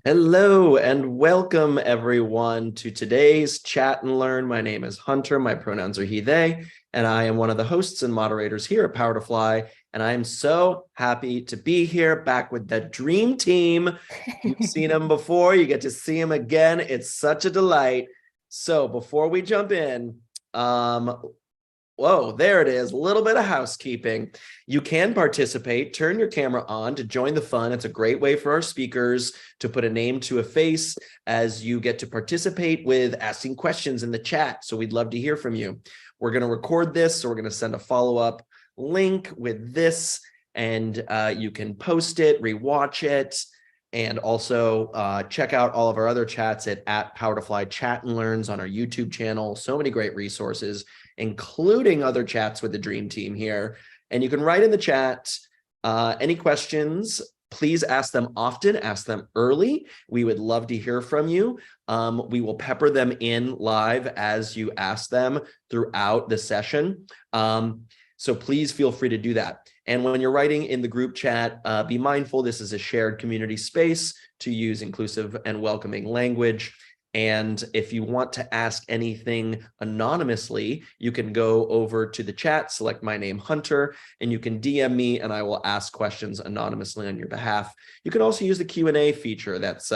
Hello and welcome everyone to today's Chat and Learn. My name is Hunter. My pronouns are he, they, and I am one of the hosts and moderators here at Power to Fly. And I am so happy to be here back with the dream team. You've seen them before. You get to see them again. It's such a delight. So before we jump in, whoa, there it is. A little bit of housekeeping. You can participate. Turn your camera on to join the fun. It's a great way for our speakers to put a name to a face as you get to participate with asking questions in the chat. So we'd love to hear from you. We're going to record this, so we're going to send a follow-up link with this, and you can post it, rewatch it, and also check out all of our other chats at Power to Fly Chat and Learns on our YouTube channel. So many great resources, including other chats with the dream team here. And you can write in the chat any questions. Please ask them often, ask them early. We would love to hear from you. We will pepper them in live as you ask them throughout the session. So please feel free to do that. And when you're writing in the group chat, be mindful this is a shared community space to use inclusive and welcoming language. And if you want to ask anything anonymously, you can go over to the chat, select my name, Hunter, and you can DM me and I will ask questions anonymously on your behalf. You can also use the Q&A feature that's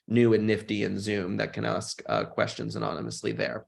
new and nifty in Zoom that can ask questions anonymously there.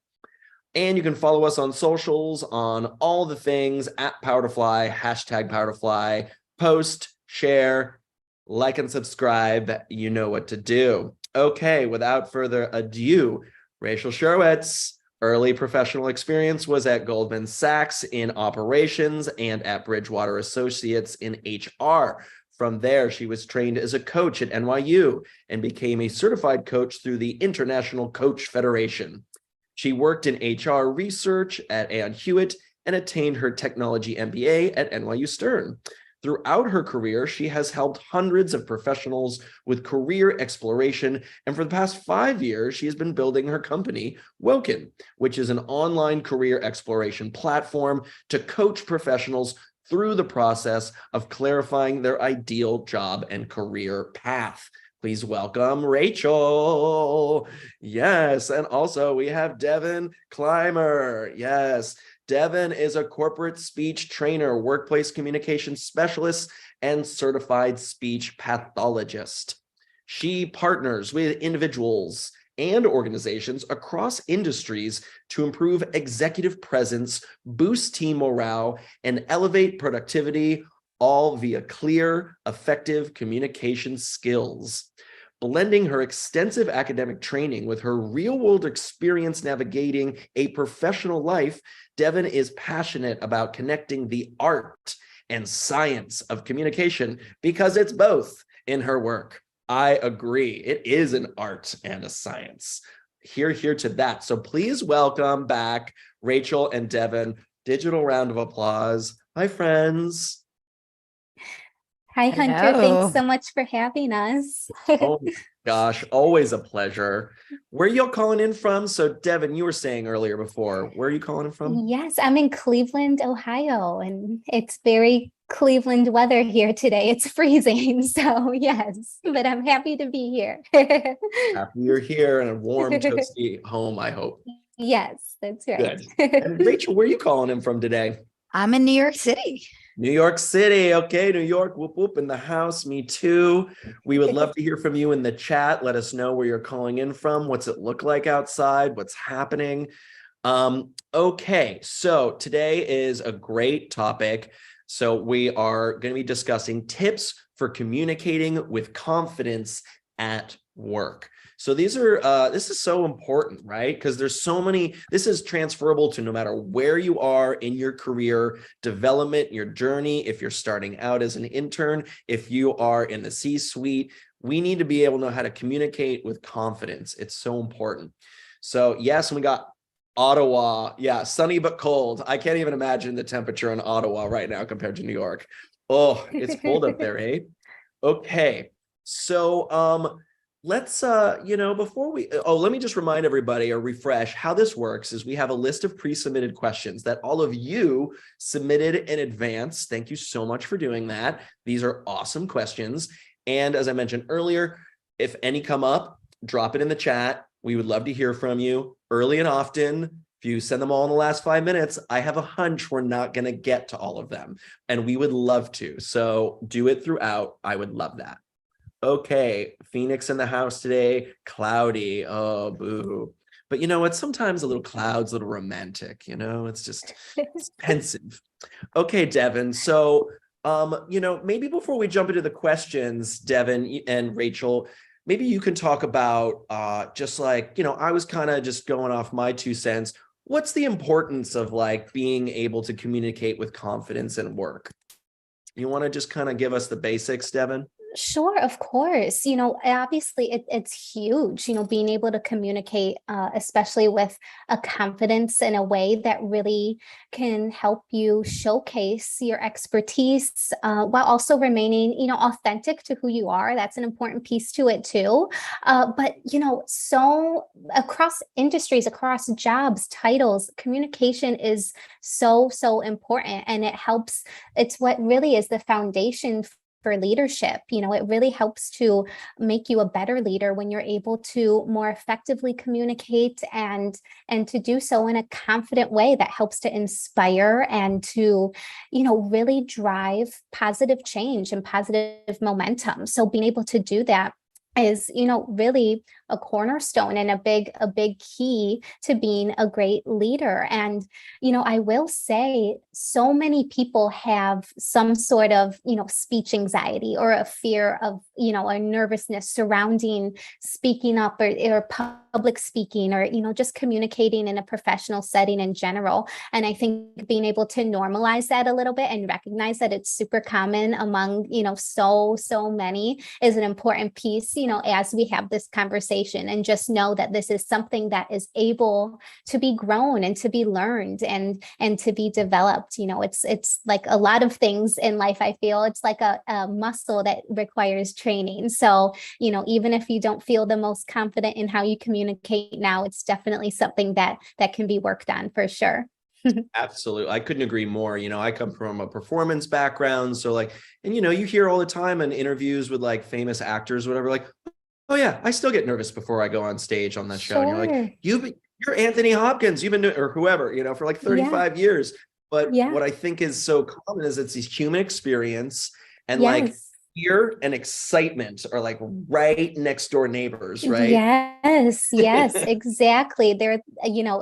And you can follow us on socials on all the things at Power to Fly, hashtag Power to Fly, post, share, like, and subscribe. You know what to do. Okay, without further ado, Rachel Serwetz, early professional experience was at Goldman Sachs in operations and at Bridgewater Associates in HR. From there, she was trained as a coach at NYU and became a certified coach through the International Coach Federation. She worked in HR research at Aon Hewitt and attained her technology MBA at NYU Stern. Throughout her career, she has helped hundreds of professionals with career exploration, and for the past 5 years, she has been building her company, Woken, which is an online career exploration platform to coach professionals through the process of clarifying their ideal job and career path. Please welcome Rachel. Yes, and also we have Devon Climer. Yes, Devon is a corporate speech trainer, workplace communication specialist, and certified speech pathologist. She partners with individuals and organizations across industries to improve executive presence, boost team morale, and elevate productivity, all via clear, effective communication skills. Blending her extensive academic training with her real-world experience navigating a professional life, Devon is passionate about connecting the art and science of communication because it's both in her work. I agree. It is an art and a science. Here to that. So please welcome back Rachel and Devon. Digital round of applause. Hi, friends. Hi, Hunter. Thanks so much for having us. Oh gosh, always a pleasure. Where are y'all calling in from? So Devon, you were saying earlier before, where are you calling in from? Yes, I'm in Cleveland, Ohio, and it's very Cleveland weather here today. It's freezing, so yes, but I'm happy to be here. Happy you're here in a warm, toasty home, I hope. Yes, that's right. Good. And Rachel, where are you calling in from today? I'm in New York City. New York City. Okay, New York, whoop, whoop, in the house. Me too. We would love to hear from you in the chat. Let us know where you're calling in from. What's it look like outside? What's happening? Okay, so today is a great topic. So we are going to be discussing tips for communicating with confidence at work. So these are this is so important, right? Because there's so many, this is transferable to no matter where you are in your career development, your journey. If you're starting out as an intern, if you are in the C-suite, we need to be able to know how to communicate with confidence. It's so important. So yes, we got Ottawa. Yeah, sunny but cold. I can't even imagine the temperature in Ottawa right now compared to New York. Oh, it's cold up there, eh? Okay. So let's before we let me just remind everybody or refresh how this works is we have a list of pre-submitted questions that all of you submitted in advance. Thank you so much for doing that. These are awesome questions. And as I mentioned earlier, If any come up, drop it in the chat. We would love to hear from you early and often. If you send them all in the last 5 minutes, I have a hunch we're not going to get to all of them, and we would love to. So do it throughout. I would love that. Okay, Phoenix in the house today. Cloudy. Oh, boo. But you know what? Sometimes a little cloud's a little romantic, it's just it's pensive. Okay, Devon. So, maybe before we jump into the questions, Devon and Rachel, maybe you can talk about just like, I was kind of just going off my 2 cents. What's the importance of like being able to communicate with confidence in work? You want to just kind of give us the basics, Devon? Sure, of course. Obviously it's huge, being able to communicate, especially with a confidence in a way that really can help you showcase your expertise, while also remaining, authentic to who you are. That's an important piece to it too. But, so across industries, across jobs, titles, communication is so, so important. And it's what really is the foundation for leadership. It really helps to make you a better leader when you're able to more effectively communicate and to do so in a confident way that helps to inspire and to, really drive positive change and positive momentum. So being able to do that is, really a cornerstone and a big key to being a great leader. And, I will say so many people have some sort of, speech anxiety or a fear of, a nervousness surrounding speaking up or public speaking or, just communicating in a professional setting in general. And I think being able to normalize that a little bit and recognize that it's super common among, so many is an important piece, as we have this conversation, and just know that this is something that is able to be grown and to be learned and to be developed. It's like a lot of things in life. I feel it's like a muscle that requires training. So, even if you don't feel the most confident in how you communicate now, it's definitely something that can be worked on for sure. Absolutely. I couldn't agree more. I come from a performance background. So like, and you hear all the time in interviews with like famous actors, whatever, like, oh yeah, I still get nervous before I go on stage on that show. And you're like, you're Anthony Hopkins, you've been doing, or whoever, for like 35 years. But what I think is so common is it's this human experience, and like fear and excitement are like right next door neighbors, right? Yes, exactly.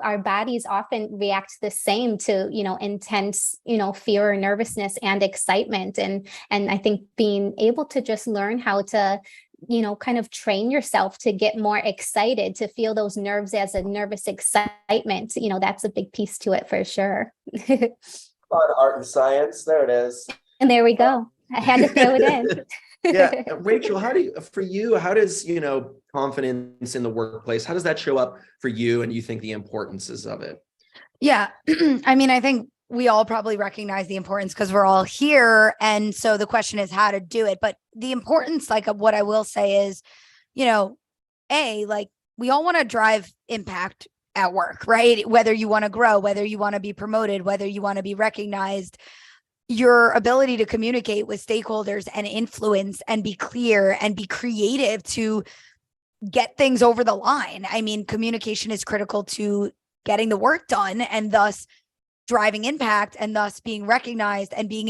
Our bodies often react the same to, intense, fear or nervousness and excitement. And I think being able to just learn how to, kind of train yourself to get more excited, to feel those nerves as a nervous excitement, that's a big piece to it for sure. Art and science, there it is. And there we go. I had to throw it in. Yeah. Rachel, how does, confidence in the workplace, how does that show up for you, and you think the importances of it? Yeah. I mean, I think we all probably recognize the importance because we're all here. And so the question is how to do it. But the importance, like, of what I will say is, like, we all want to drive impact at work, right? Whether you want to grow, whether you want to be promoted, whether you want to be recognized, your ability to communicate with stakeholders and influence and be clear and be creative to get things over the line. I mean, communication is critical to getting the work done and thus driving impact and thus being recognized and being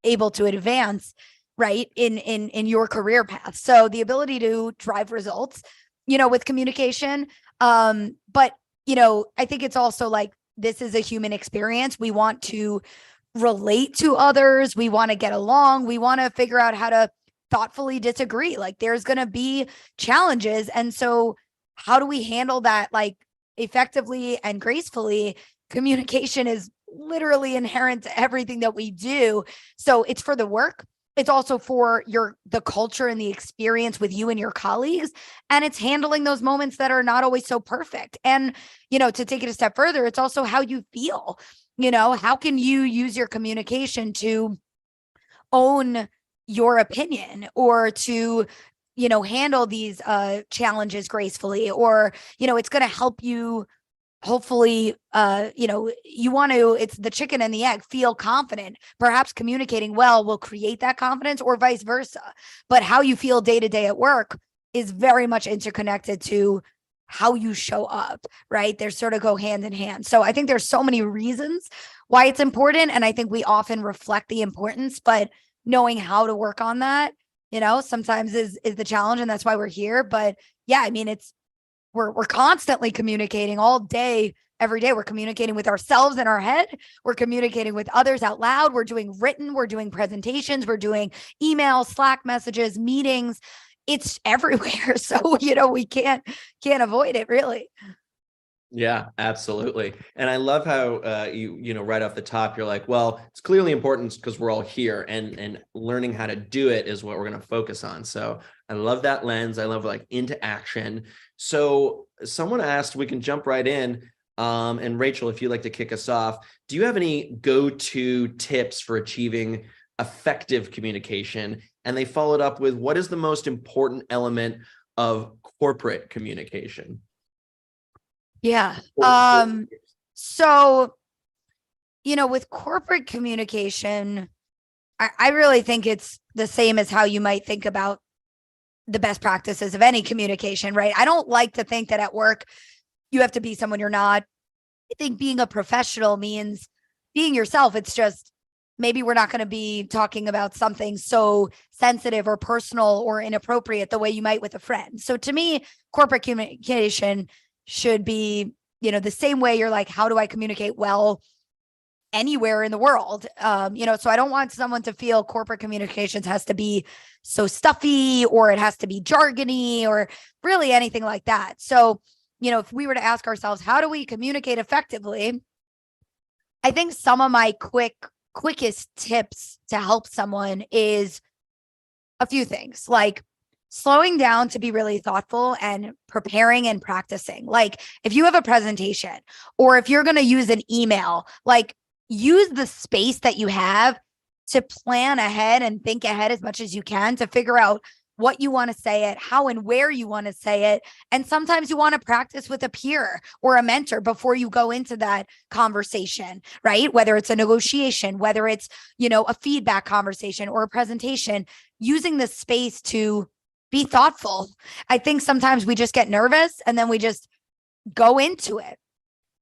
able to advance, right, in your career path. So the ability to drive results, with communication. But, I think it's also like, this is a human experience. We want to relate to others. We want to get along. We want to figure out how to thoughtfully disagree. Like, there's going to be challenges. And so how do we handle that, like, effectively and gracefully? Communication is literally inherent to everything that we do. So it's for the work. It's also for the culture and the experience with you and your colleagues. And it's handling those moments that are not always so perfect. And, to take it a step further, it's also how you feel. How can you use your communication to own your opinion, or to, handle these challenges gracefully, or, it's going to help you. Hopefully, you want to, it's the chicken and the egg, feel confident. Perhaps communicating well will create that confidence, or vice versa. But how you feel day to day at work is very much interconnected to how you show up, right? They sort of go hand in hand. So I think there's so many reasons why it's important. And I think we often reflect the importance, but knowing how to work on that, sometimes is the challenge. And that's why we're here. But yeah, I mean, we're constantly communicating all day, every day. We're communicating with ourselves in our head. We're communicating with others out loud. We're doing written, we're doing presentations, we're doing emails, Slack messages, meetings. It's everywhere. So, we can't avoid it, really. Yeah, absolutely. And I love how you right off the top, you're like, well, it's clearly important because we're all here, and learning how to do it is what we're going to focus on. So I love that lens. I love like into action. So someone asked, we can jump right in. And Rachel, if you'd like to kick us off, do you have any go-to tips for achieving effective communication? And they followed up with, what is the most important element of corporate communication? Yeah. So, with corporate communication, I really think it's the same as how you might think about the best practices of any communication, right? I don't like to think that at work you have to be someone you're not. I think being a professional means being yourself. It's just maybe we're not going to be talking about something so sensitive or personal or inappropriate the way you might with a friend. So to me, corporate communication should be, the same way you're like, how do I communicate well anywhere in the world? So I don't want someone to feel corporate communications has to be so stuffy, or it has to be jargony, or really anything like that. So, if we were to ask ourselves, how do we communicate effectively? I think some of my quickest tips to help someone is a few things, like slowing down to be really thoughtful and preparing and practicing. Like if you have a presentation, or if you're going to use an email, like use the space that you have to plan ahead and think ahead as much as you can to figure out what you want to say it, how and where you want to say it. And sometimes you want to practice with a peer or a mentor before you go into that conversation, right? Whether it's a negotiation, whether it's, a feedback conversation or a presentation, using the space to be thoughtful. I think sometimes we just get nervous and then we just go into it.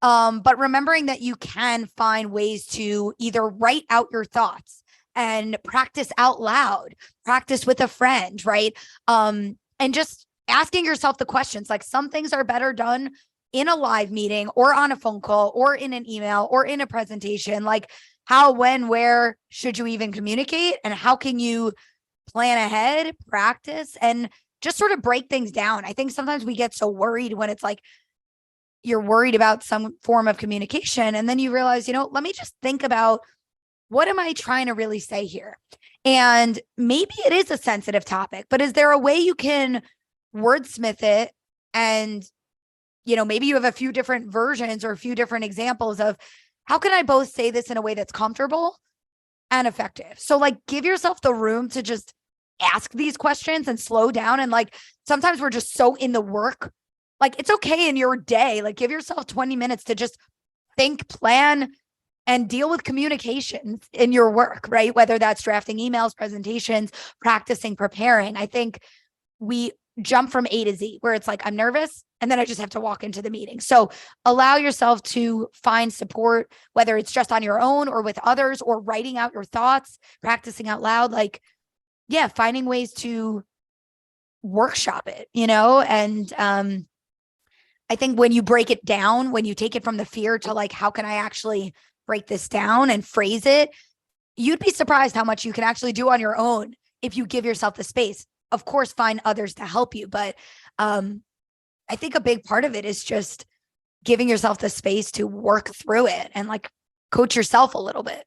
But remembering that you can find ways to either write out your thoughts and practice out loud, practice with a friend, right? And just asking yourself the questions, like some things are better done in a live meeting or on a phone call or in an email or in a presentation. Like how, when, where should you even communicate, and how can you plan ahead, practice, and just sort of break things down. I think sometimes we get so worried when it's like you're worried about some form of communication, and then you realize, let me just think about, what am I trying to really say here? And maybe it is a sensitive topic, but is there a way you can wordsmith it? And, maybe you have a few different versions or a few different examples of how can I both say this in a way that's comfortable and effective? So like give yourself the room to just ask these questions and slow down. And like, sometimes we're just so in the work, like it's okay in your day, like give yourself 20 minutes to just think, plan, and deal with communications in your work, right? Whether that's drafting emails, presentations, practicing, preparing. I think we jump from A to Z where it's like, I'm nervous and then I just have to walk into the meeting. So allow yourself to find support, whether it's just on your own or with others, or writing out your thoughts, practicing out loud, like, yeah, finding ways to workshop it, and I think when you break it down, when you take it from the fear to like, how can I actually break this down and phrase it, you'd be surprised how much you can actually do on your own if you give yourself the space. Of course, find others to help you. But I think a big part of it is just giving yourself the space to work through it and like coach yourself a little bit.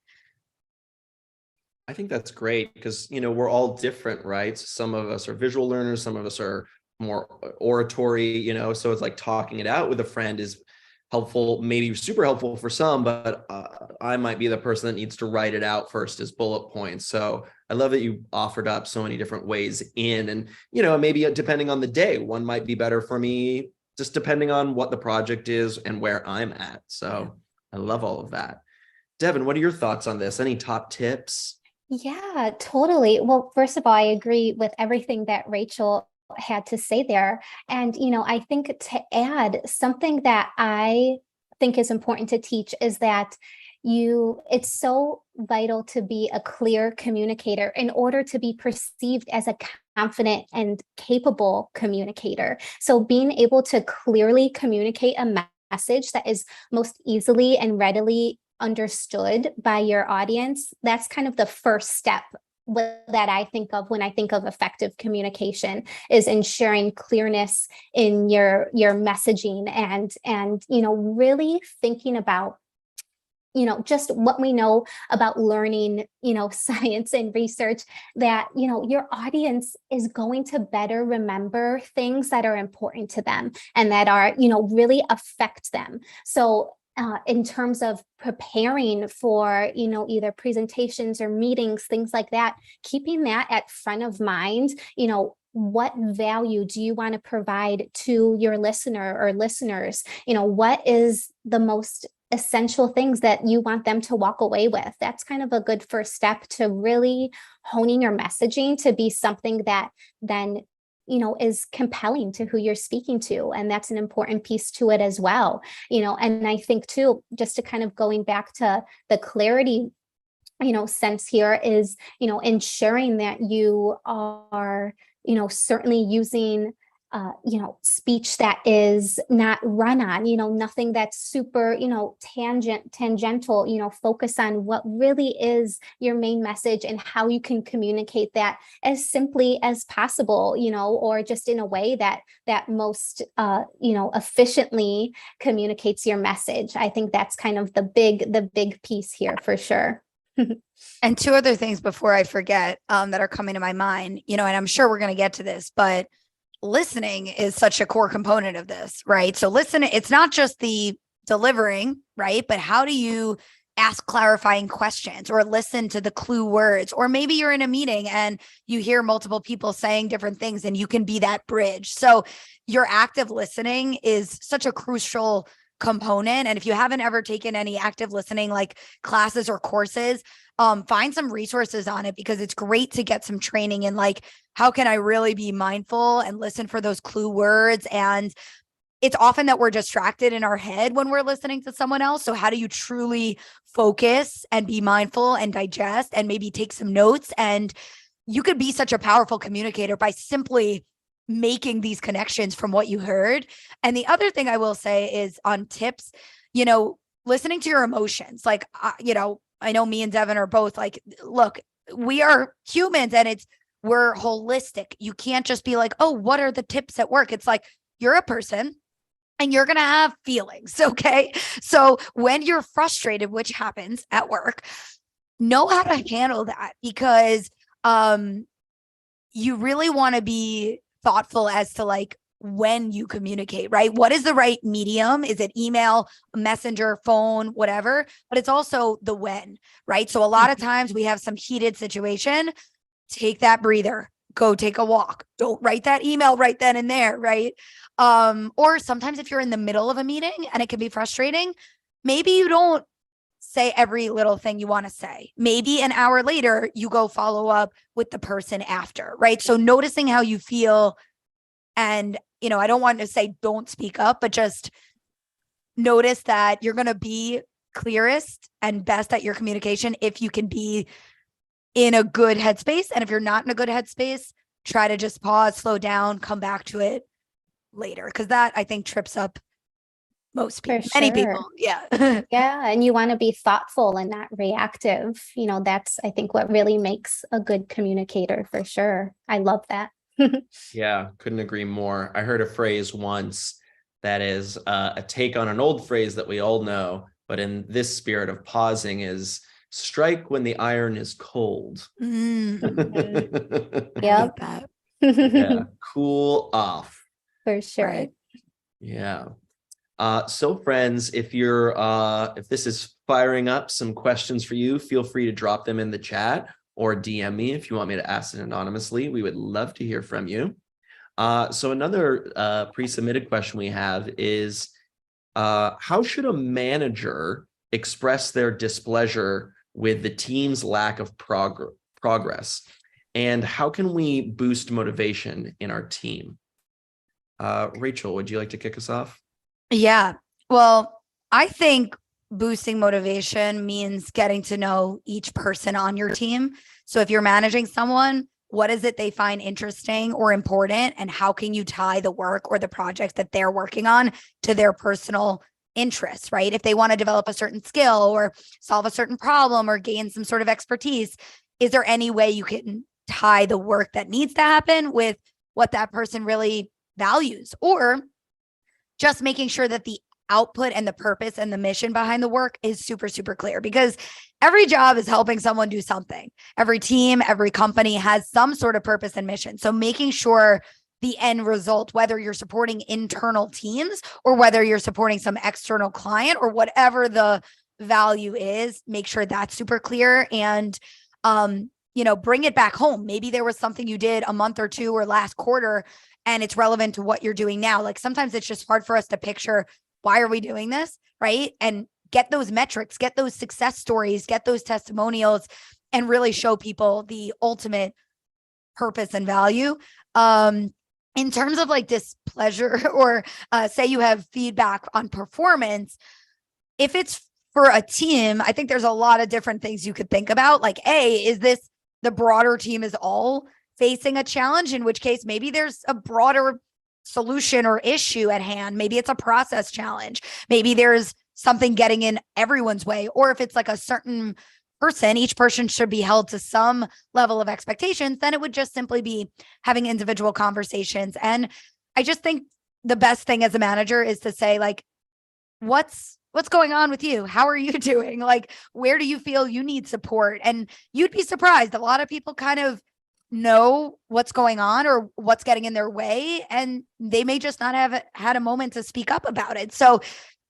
I think that's great because, we're all different, right? Some of us are visual learners. Some of us are more oratory, so it's like talking it out with a friend is helpful, maybe super helpful for some, but I might be the person that needs to write it out first as bullet points. So I love that you offered up so many different ways in, and, maybe depending on the day, one might be better for me, just depending on what the project is and where I'm at. So I love all of that. Devon, what are your thoughts on this? Any top tips? Yeah, totally. Well, first of all, I agree with everything that Rachel had to say there. And, I think to add something that I think is important to teach is that it's so vital to be a clear communicator in order to be perceived as a confident and capable communicator. So being able to clearly communicate a message that is most easily and readily understood by your audience, that's kind of the first step that I think of when I think of effective communication, is ensuring clearness in your messaging and really thinking about just what we know about learning, science and research, that, your audience is going to better remember things that are important to them and that are, really affect them. So in terms of preparing for, either presentations or meetings, things like that, keeping that at front of mind, what value do you want to provide to your listener or listeners? What is the most essential things that you want them to walk away with? That's kind of a good first step to really honing your messaging to be something that then is compelling to who you're speaking to. And that's an important piece to it as well. And I think too, just to kind of going back to the clarity, sense here is, ensuring that you are, certainly using speech that is not run on, nothing that's super, tangential, focus on what really is your main message and how you can communicate that as simply as possible, or just in a way that most, efficiently communicates your message. I think that's kind of the big piece here for sure. And two other things before I forget, that are coming to my mind, and I'm sure we're going to get to this, but listening is such a core component of this, right? So listening, it's not just the delivering, right? But how do you ask clarifying questions or listen to the clue words? Or maybe you're in a meeting and you hear multiple people saying different things and you can be that bridge. So your active listening is such a crucial component. And if you haven't ever taken any active listening, like classes or courses, find some resources on it, because it's great to get some training in, like, how can I really be mindful and listen for those clue words? And it's often that we're distracted in our head when we're listening to someone else. So how do you truly focus and be mindful and digest and maybe take some notes? And you could be such a powerful communicator by simply making these connections from what you heard. And the other thing I will say is on tips, listening to your emotions. Like, I know me and Devon are both like, look, we are humans and we're holistic. You can't just be like, oh, what are the tips at work? It's like, you're a person and you're going to have feelings. Okay. So when you're frustrated, which happens at work, know how to handle that, because you really want to be thoughtful as to like when you communicate, right? What is the right medium? Is it email, messenger, phone, whatever? But it's also the when, right? So a lot of times we have some heated situation. Take that breather, go take a walk. Don't write that email right then and there, right? Or sometimes if you're in the middle of a meeting and it can be frustrating, maybe you don't say every little thing you want to say. Maybe an hour later, you go follow up with the person after, right? So noticing how you feel, and, I don't want to say don't speak up, but just notice that you're going to be clearest and best at your communication if you can be in a good headspace. And if you're not in a good headspace, try to just pause, slow down, come back to it later. Because that, I think, trips up most people, many people. Yeah. Yeah. And you want to be thoughtful and not reactive. That's, I think, what really makes a good communicator for sure. I love that. Yeah, couldn't agree more. I heard a phrase once that is a take on an old phrase that we all know, but in this spirit of pausing, is strike when the iron is cold. Yep. Yeah, cool off. For sure. Right. Yeah. So friends, if this is firing up some questions for you, feel free to drop them in the chat or DM me if you want me to ask it anonymously. We would love to hear from you. So another pre-submitted question we have is, how should a manager express their displeasure with the team's lack of progress? And how can we boost motivation in our team? Rachel, would you like to kick us off? Yeah. Well, I think boosting motivation means getting to know each person on your team. So if you're managing someone, what is it they find interesting or important? And how can you tie the work or the projects that they're working on to their personal interests, right? If they want to develop a certain skill or solve a certain problem or gain some sort of expertise, is there any way you can tie the work that needs to happen with what that person really values? Or just making sure that the output and the purpose and the mission behind the work is super, super clear, because every job is helping someone do something. Every team, every company has some sort of purpose and mission. So making sure the end result, whether you're supporting internal teams or whether you're supporting some external client or whatever the value is, make sure that's super clear and, bring it back home. Maybe there was something you did a month or two or last quarter and it's relevant to what you're doing now. Like sometimes it's just hard for us to picture, why are we doing this? Right. And get those metrics, get those success stories, get those testimonials, and really show people the ultimate purpose and value. In terms of like displeasure or say you have feedback on performance, if it's for a team, I think there's a lot of different things you could think about. Like, is this the broader team is all facing a challenge, in which case maybe there's a broader solution or issue at hand. Maybe it's a process challenge. Maybe there's something getting in everyone's way. Or if it's like a certain person, each person should be held to some level of expectations, then it would just simply be having individual conversations. And I just think the best thing as a manager is to say, like, what's going on with you? How are you doing? Like, where do you feel you need support? And you'd be surprised. A lot of people kind of know what's going on or what's getting in their way, and they may just not have had a moment to speak up about it. So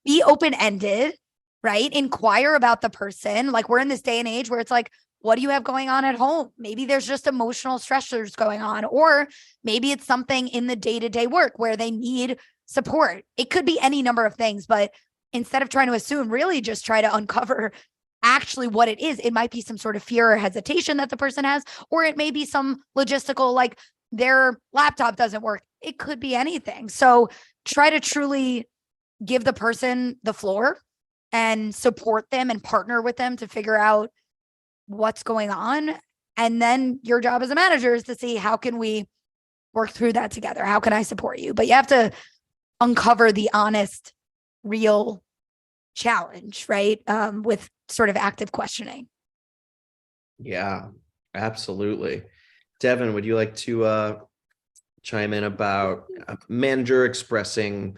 be open-ended, right? Inquire about the person. Like, we're in this day and age where it's like, what do you have going on at home? Maybe there's just emotional stressors going on, or maybe it's something in the day-to-day work where they need support. It could be any number of things, but instead of trying to assume, really just try to uncover actually what it is. It might be some sort of fear or hesitation that the person has, or it may be some logistical, like their laptop doesn't work. It could be anything. So try to truly give the person the floor and support them and partner with them to figure out what's going on. And then your job as a manager is to see, how can we work through that together? How can I support you? But you have to uncover the honest, real challenge, right? With sort of active questioning. Yeah, absolutely. Devon, would you like to chime in about a manager expressing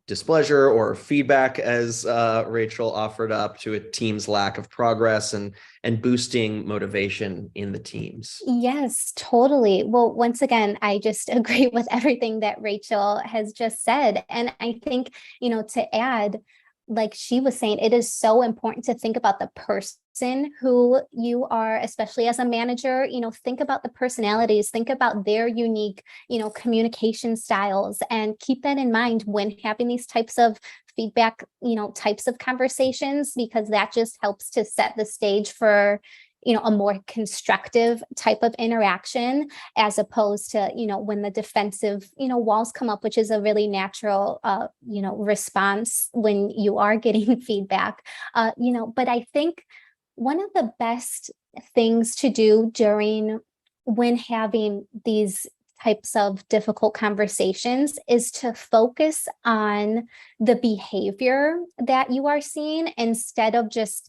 displeasure or feedback, as Rachel offered up, to a team's lack of progress and boosting motivation in the teams? Yes, totally. Well, once again, I just agree with everything that Rachel has just said. And I think, to add, like she was saying, it is so important to think about the person who you are, especially as a manager. Think about the personalities, think about their unique, communication styles, and keep that in mind when having these types of feedback, types of conversations, because that just helps to set the stage for a more constructive type of interaction, as opposed to, when the defensive, walls come up, which is a really natural, response when you are getting feedback. But I think one of the best things to do when having these types of difficult conversations is to focus on the behavior that you are seeing, instead of just,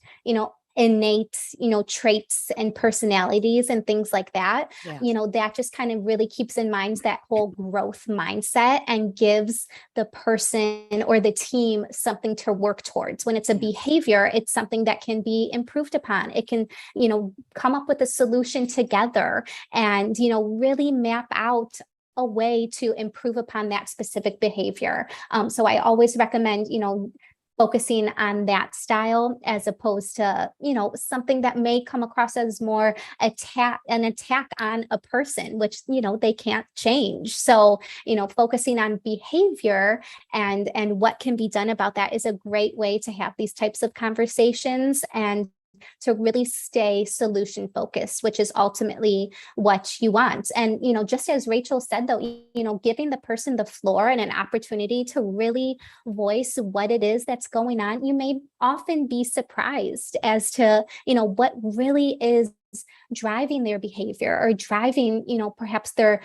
innate, traits and personalities and things like that. Yeah. That just kind of really keeps in mind that whole growth mindset and gives the person or the team something to work towards. When it's a behavior, it's something that can be improved upon. It can, come up with a solution together and, really map out a way to improve upon that specific behavior. So I always recommend, focusing on that style, as opposed to, something that may come across as more an attack on a person, which, they can't change. So, focusing on behavior and what can be done about that is a great way to have these types of conversations. And to really stay solution focused, which is ultimately what you want. And, just as Rachel said, though, giving the person the floor and an opportunity to really voice what it is that's going on, you may often be surprised as to, what really is driving their behavior or driving, perhaps their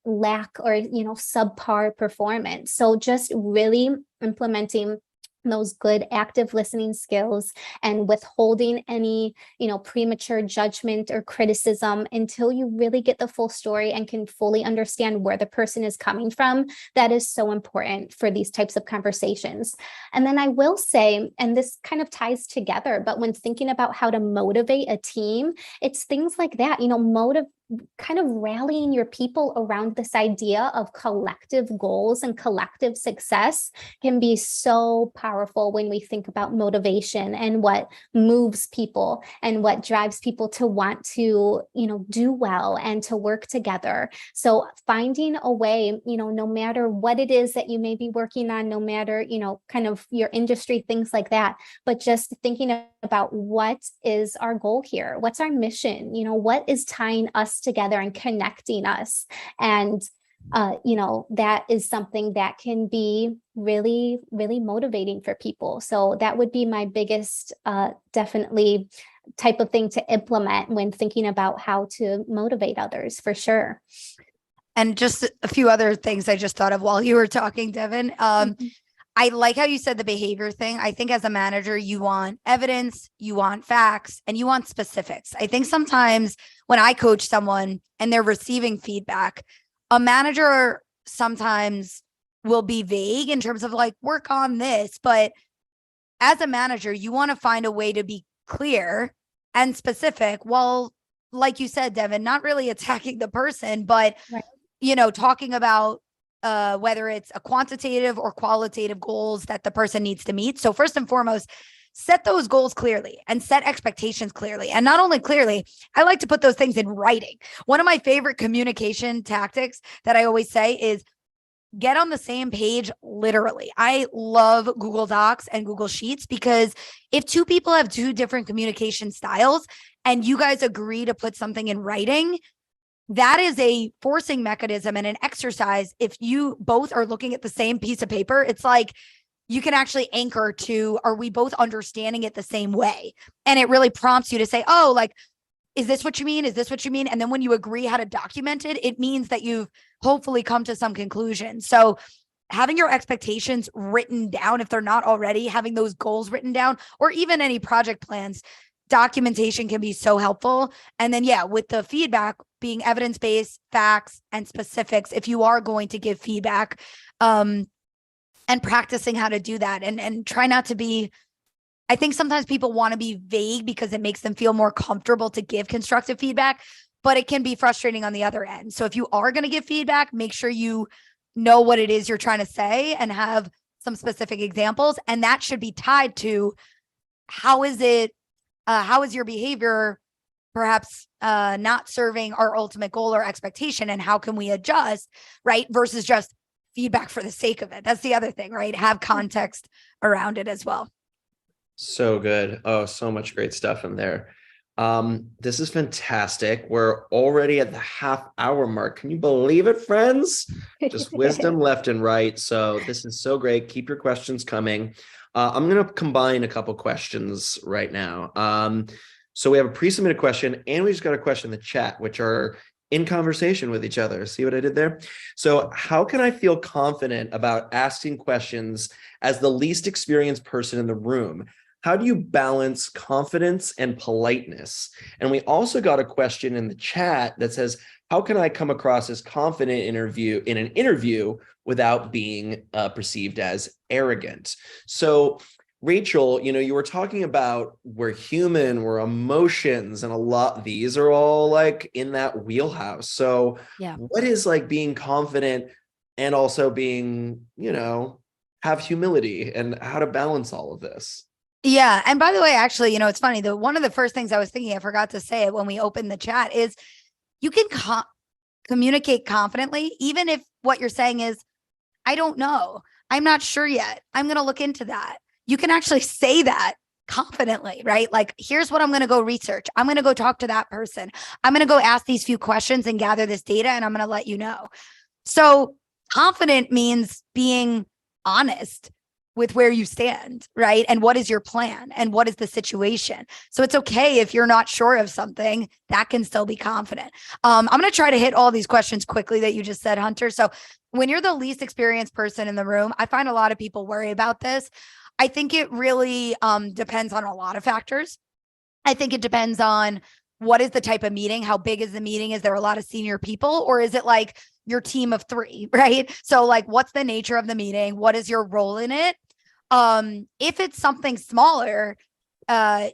lack or, subpar performance. So just really implementing those good active listening skills and withholding any, premature judgment or criticism until you really get the full story and can fully understand where the person is coming from. That is so important for these types of conversations. And then I will say, and this kind of ties together, but when thinking about how to motivate a team, it's things like that, kind of rallying your people around this idea of collective goals and collective success can be so powerful when we think about motivation and what moves people and what drives people to want to, do well and to work together. So finding a way, no matter what it is that you may be working on, no matter, kind of your industry, things like that, but just thinking about what is our goal here? What's our mission? What is tying us together and connecting us? And, that is something that can be really, really motivating for people. So that would be my biggest, definitely type of thing to implement when thinking about how to motivate others, for sure. And just a few other things I just thought of while you were talking, Devon. I like how you said the behavior thing. I think as a manager, you want evidence, you want facts, and you want specifics. I think sometimes when I coach someone and they're receiving feedback, a manager sometimes will be vague in terms of like, work on this. But as a manager, you want to find a way to be clear and specific while, like you said, Devon, not really attacking the person, but, right. Talking about whether it's a quantitative or qualitative goals that the person needs to meet. So first and foremost, set those goals clearly and set expectations clearly. And not only clearly, I like to put those things in writing. One of my favorite communication tactics that I always say is get on the same page, literally. I love Google Docs and Google Sheets because if two people have two different communication styles and you guys agree to put something in writing, that is a forcing mechanism and an exercise. If you both are looking at the same piece of paper, it's like you can actually anchor to, are we both understanding it the same way? And it really prompts you to say, oh, like, is this what you mean? Is this what you mean? And then when you agree how to document it, it means that you've hopefully come to some conclusion. So having your expectations written down, if they're not already, having those goals written down, or even any project plans, documentation can be so helpful. And then, with the feedback being evidence-based, facts, and specifics, if you are going to give feedback, and practicing how to do that and try not to be, I think sometimes people want to be vague because it makes them feel more comfortable to give constructive feedback, but it can be frustrating on the other end. So if you are going to give feedback, make sure you know what it is you're trying to say and have some specific examples. And that should be tied to how is your behavior perhaps not serving our ultimate goal or expectation, and how can we adjust, right? Versus just feedback for the sake of it. That's the other thing, right? Have context around it as well. So good. Oh, so much great stuff in there. This is fantastic. We're already at the half-hour mark. Can you believe it, friends? Just wisdom left and right. So this is so great. Keep your questions coming. I'm going to combine a couple questions right now. So we have a pre-submitted question, and we just got a question in the chat, which are in conversation with each other. See what I did there? So how can I feel confident about asking questions as the least experienced person in the room? How do you balance confidence and politeness? And we also got a question in the chat that says, how can I come across as confident in an interview without being perceived as arrogant? So Rachel, you were talking about we're human, we're emotions, and a lot, these are all like in that wheelhouse. So what is like being confident and also being, have humility, and how to balance all of this? Yeah. And by the way, actually, it's funny, one of the first things I was thinking, I forgot to say it when we opened the chat, is you can communicate confidently, even if what you're saying is, I don't know, I'm not sure yet, I'm going to look into that. You can actually say that confidently, right? Like, here's what I'm going to go research. I'm going to go talk to that person. I'm going to go ask these few questions and gather this data, and I'm going to let you know. So confident means being honest with where you stand, right? And what is your plan and what is the situation? So it's okay if you're not sure of something, that can still be confident. I'm going to try to hit all these questions quickly that you just said, Hunter. So when you're the least experienced person in the room, I find a lot of people worry about this. I think it really depends on a lot of factors. I think it depends on what is the type of meeting, how big is the meeting? Is there a lot of senior people, or is it like your team of 3, right? So like, what's the nature of the meeting? What is your role in it? If it's something smaller,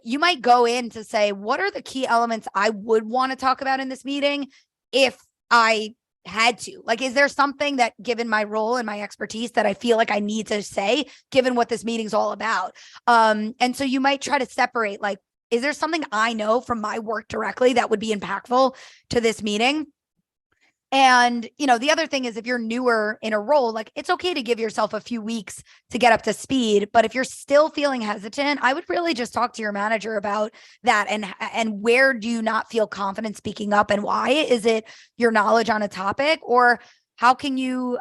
you might go in to say, what are the key elements I would want to talk about in this meeting if I had to? Like, is there something that, given my role and my expertise, that I feel like I need to say, given what this meeting's all about? And so you might try to separate, like, is there something I know from my work directly that would be impactful to this meeting? And, the other thing is, if you're newer in a role, like, it's okay to give yourself a few weeks to get up to speed. But if you're still feeling hesitant, I would really just talk to your manager about that. And where do you not feel confident speaking up, and why? Is it your knowledge on a topic, or how can you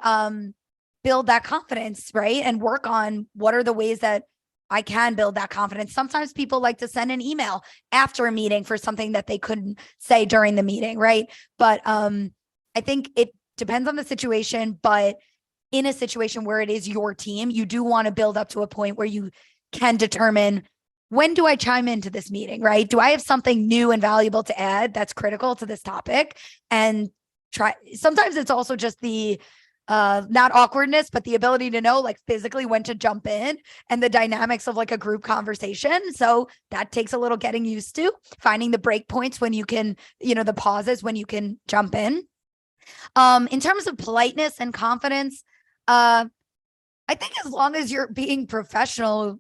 build that confidence, right? And work on what are the ways that I can build that confidence. Sometimes people like to send an email after a meeting for something that they couldn't say during the meeting, right? But I think it depends on the situation, but in a situation where it is your team, you do want to build up to a point where you can determine, when do I chime into this meeting, right? Do I have something new and valuable to add that's critical to this topic? And sometimes it's also just the not awkwardness, but the ability to know, like, physically when to jump in, and the dynamics of like a group conversation. So that takes a little getting used to, finding the break points when you can, the pauses when you can jump in. In terms of politeness and confidence, I think as long as you're being professional,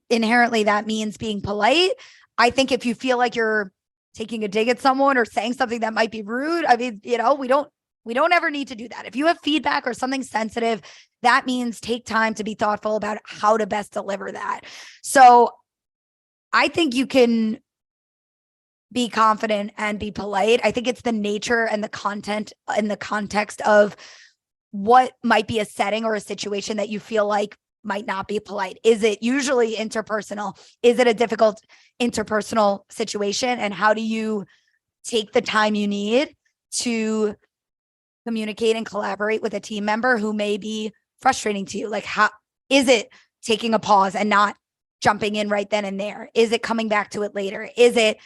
inherently that means being polite. I think if you feel like you're taking a dig at someone or saying something that might be rude, I mean, we don't ever need to do that. If you have feedback or something sensitive, that means take time to be thoughtful about how to best deliver that. So I think you can be confident and be polite. I think it's the nature and the content and the context of what might be a setting or a situation that you feel like might not be polite. Is it usually interpersonal? Is it a difficult interpersonal situation? And how do you take the time you need to communicate and collaborate with a team member who may be frustrating to you? Like, how is it taking a pause and not jumping in right then and there? Is it coming back to it later? Is it,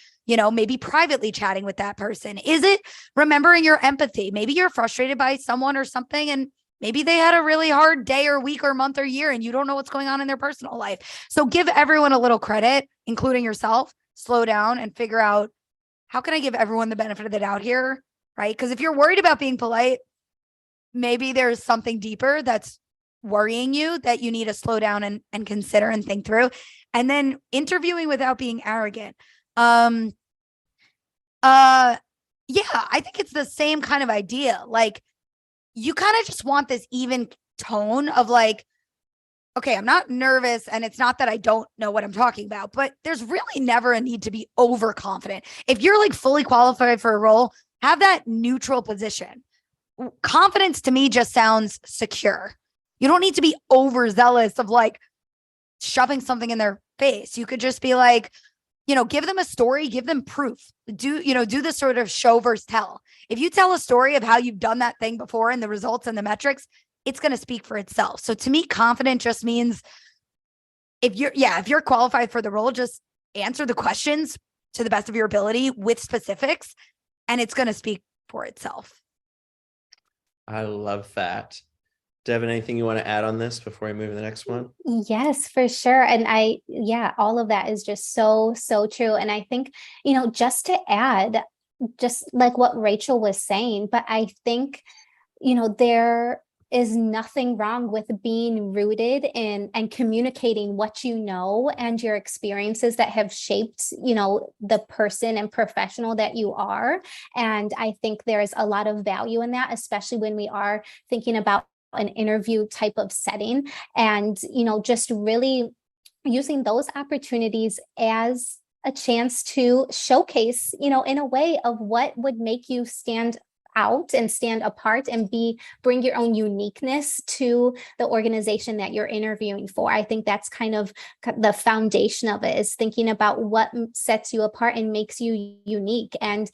maybe privately chatting with that person? Is it remembering your empathy? Maybe you're frustrated by someone or something, and maybe they had a really hard day or week or month or year, and you don't know what's going on in their personal life. So give everyone a little credit, including yourself. Slow down and figure out, how can I give everyone the benefit of the doubt here? Right? Because if you're worried about being polite, maybe there's something deeper that's worrying you that you need to slow down and consider and think through. And then interviewing without being arrogant. Yeah, I think it's the same kind of idea. Like, you kind of just want this even tone of like, okay, I'm not nervous, and it's not that I don't know what I'm talking about, but there's really never a need to be overconfident. If you're like fully qualified for a role, have that neutral position. Confidence to me just sounds secure. You don't need to be overzealous of like shoving something in their face. You could just be like, give them a story, give them proof. Do the sort of show versus tell. If you tell a story of how you've done that thing before and the results and the metrics, it's going to speak for itself. So to me, confident just means if you're qualified for the role, just answer the questions to the best of your ability with specifics, and it's going to speak for itself. I love that. Devon, anything you want to add on this before we move to the next one? Yes, for sure. And all of that is just so, so true. And I think, just to add, just like what Rachel was saying, but I think, there is nothing wrong with being rooted in and communicating what you know and your experiences that have shaped, the person and professional that you are. And I think there's a lot of value in that, especially when we are thinking about an interview type of setting, and just really using those opportunities as a chance to showcase, in a way of what would make you stand out and stand apart and bring your own uniqueness to the organization that you're interviewing for. I think that's kind of the foundation of it, is thinking about what sets you apart and makes you unique, and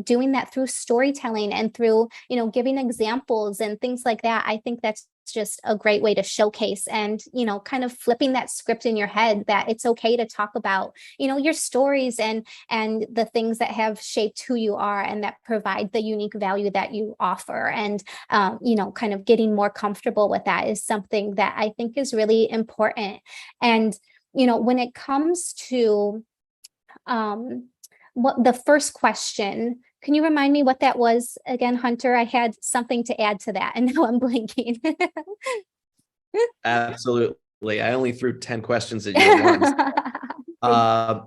doing that through storytelling and through giving examples and things like that. I think that's just a great way to showcase, and kind of flipping that script in your head that it's okay to talk about your stories and the things that have shaped who you are and that provide the unique value that you offer. And kind of getting more comfortable with that is something that I think is really important. And when it comes to what the first question, can you remind me what that was again, Hunter? I had something to add to that and now I'm blanking. Absolutely. I only threw 10 questions at you at once.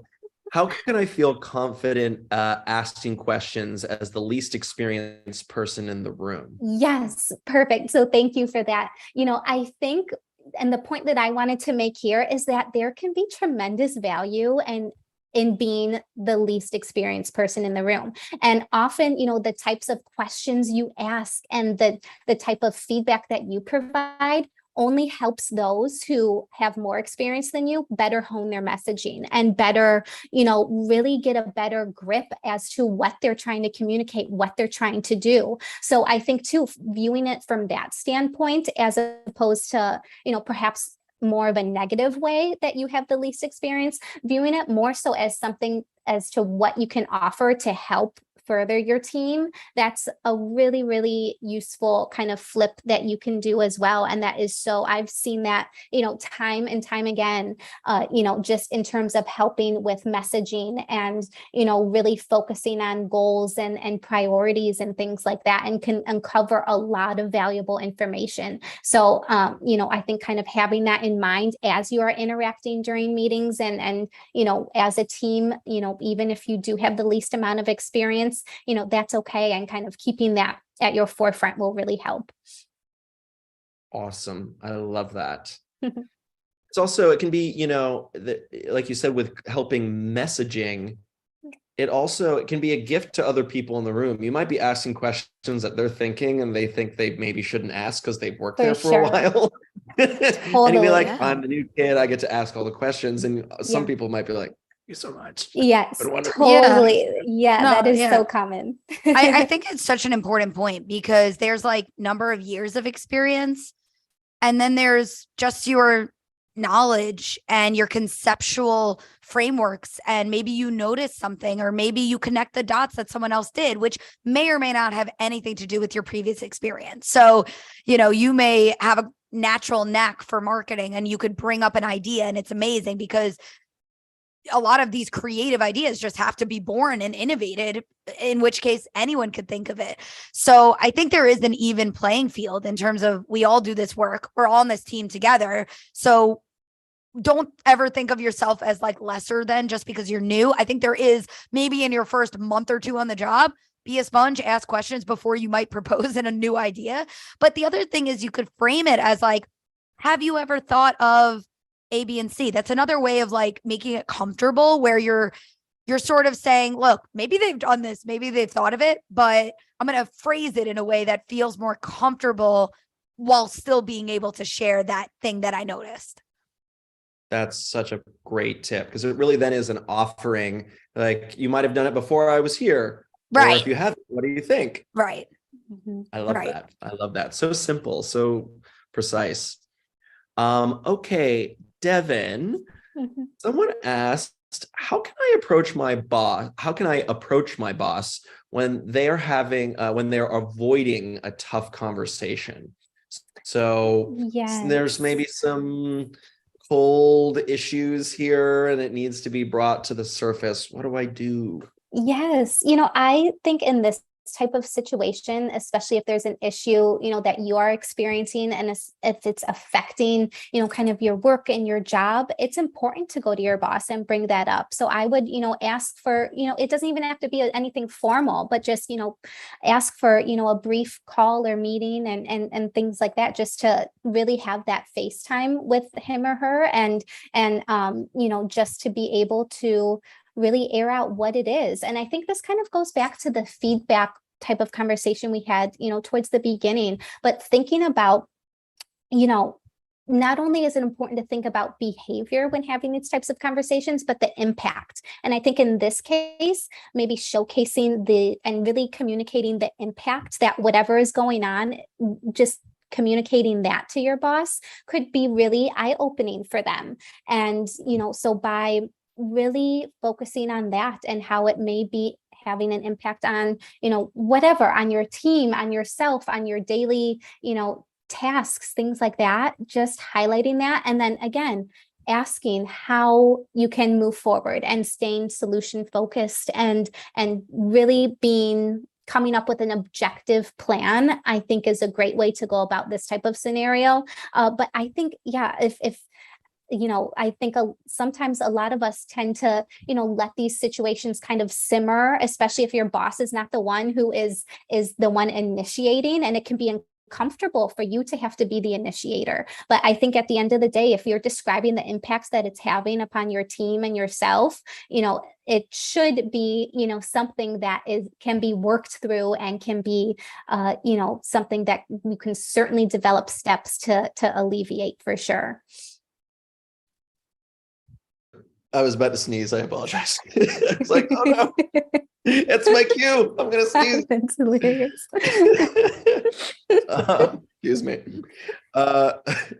How can I feel confident asking questions as the least experienced person in the room? Yes, perfect. So thank you for that. I think, and the point that I wanted to make here is that there can be tremendous value in being the least experienced person in the room. And often, the types of questions you ask and the type of feedback that you provide only helps those who have more experience than you better hone their messaging and better, really get a better grip as to what they're trying to communicate, what they're trying to do. So I think too, viewing it from that standpoint, as opposed to, perhaps more of a negative way that you have the least experience, viewing it more so as something as to what you can offer to help further your team. That's a really, really useful kind of flip that you can do as well. And that is so, I've seen that, time and time again, just in terms of helping with messaging and, really focusing on goals and priorities and things like that, and can uncover a lot of valuable information. So, I think kind of having that in mind as you are interacting during meetings and, as a team, even if you do have the least amount of experience, that's okay. And kind of keeping that at your forefront will really help. Awesome. I love that. It's also, it can be, like you said, with helping messaging, it can be a gift to other people in the room. You might be asking questions that they're thinking and they think they maybe shouldn't ask because they've worked there for a while. And you'd be like, I'm the new kid, I get to ask all the questions. And some people might be like, you so much. Yes, totally. Yeah, No, that is so common. I think it's such an important point, because there's like number of years of experience, and then there's just your knowledge and your conceptual frameworks, and maybe you notice something, or maybe you connect the dots that someone else did, which may or may not have anything to do with your previous experience. So, you may have a natural knack for marketing and you could bring up an idea, and it's amazing because a lot of these creative ideas just have to be born and innovated, in which case anyone could think of it. So I think there is an even playing field in terms of, we all do this work. We're all on this team together. So don't ever think of yourself as like lesser than just because you're new. I think there is, maybe in your first month or two on the job, be a sponge, ask questions before you might propose in a new idea. But the other thing is, you could frame it as like, have you ever thought of A, B, and C? That's another way of like making it comfortable, where you're sort of saying, look, maybe they've done this, maybe they've thought of it, but I'm going to phrase it in a way that feels more comfortable while still being able to share that thing that I noticed. That's such a great tip, because it really then is an offering. Like, you might have done it before I was here. Right. Or if you haven't, what do you think? Right. I love that. I love that. So simple, so precise. Okay, Devon, someone asked, how can I approach my boss? How can I approach my boss when they're avoiding a tough conversation? So there's maybe some cold issues here and it needs to be brought to the surface. What do I do? Yes. I think in this type of situation, especially if there's an issue, that you are experiencing, and if it's affecting, kind of your work and your job, it's important to go to your boss and bring that up. So I would, ask for, it doesn't even have to be anything formal, but just, ask for, a brief call or meeting and things like that, just to really have that FaceTime with him or her, and just to be able to really air out what it is. And I think this kind of goes back to the feedback type of conversation we had, towards the beginning, but thinking about, not only is it important to think about behavior when having these types of conversations, but the impact. And I think in this case, maybe showcasing and really communicating the impact that whatever is going on, just communicating that to your boss could be really eye-opening for them. And, so by really focusing on that and how it may be having an impact on, whatever, on your team, on yourself, on your daily, tasks, things like that, just highlighting that. And then again, asking how you can move forward and staying solution focused and really coming up with an objective plan, I think is a great way to go about this type of scenario. But I think, if I think sometimes a lot of us tend to, let these situations kind of simmer, especially if your boss is not the one who is the one initiating, and it can be uncomfortable for you to have to be the initiator. But I think at the end of the day, if you're describing the impacts that it's having upon your team and yourself, it should be, something that can be worked through and can be, something that you can certainly develop steps to alleviate for sure. I was about to sneeze. I apologize. It's like, oh no, it's my cue. I'm going to sneeze. That's hilarious. Excuse me.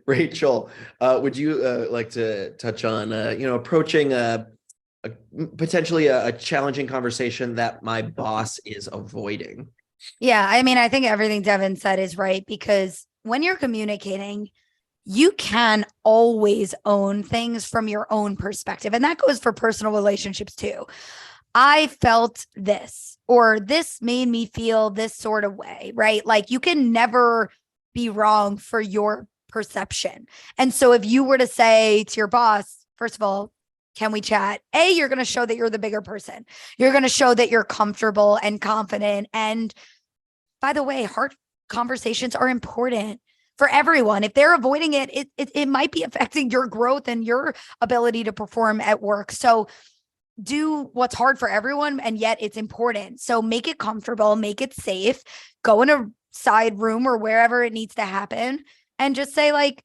Rachel, would you like to touch on, approaching potentially a challenging conversation that my boss is avoiding? Yeah, I mean, I think everything Devon said is right, because when you're communicating, you can always own things from your own perspective. And that goes for personal relationships too. I felt this, or this made me feel this sort of way, right? Like, you can never be wrong for your perception. And so if you were to say to your boss, first of all, can we chat? You're going to show that you're the bigger person. You're going to show that you're comfortable and confident. And by the way, hard conversations are important for everyone. If they're avoiding it, it might be affecting your growth and your ability to perform at work. So do what's hard for everyone, and yet it's important. So make it comfortable, make it safe, go in a side room or wherever it needs to happen, and just say, like,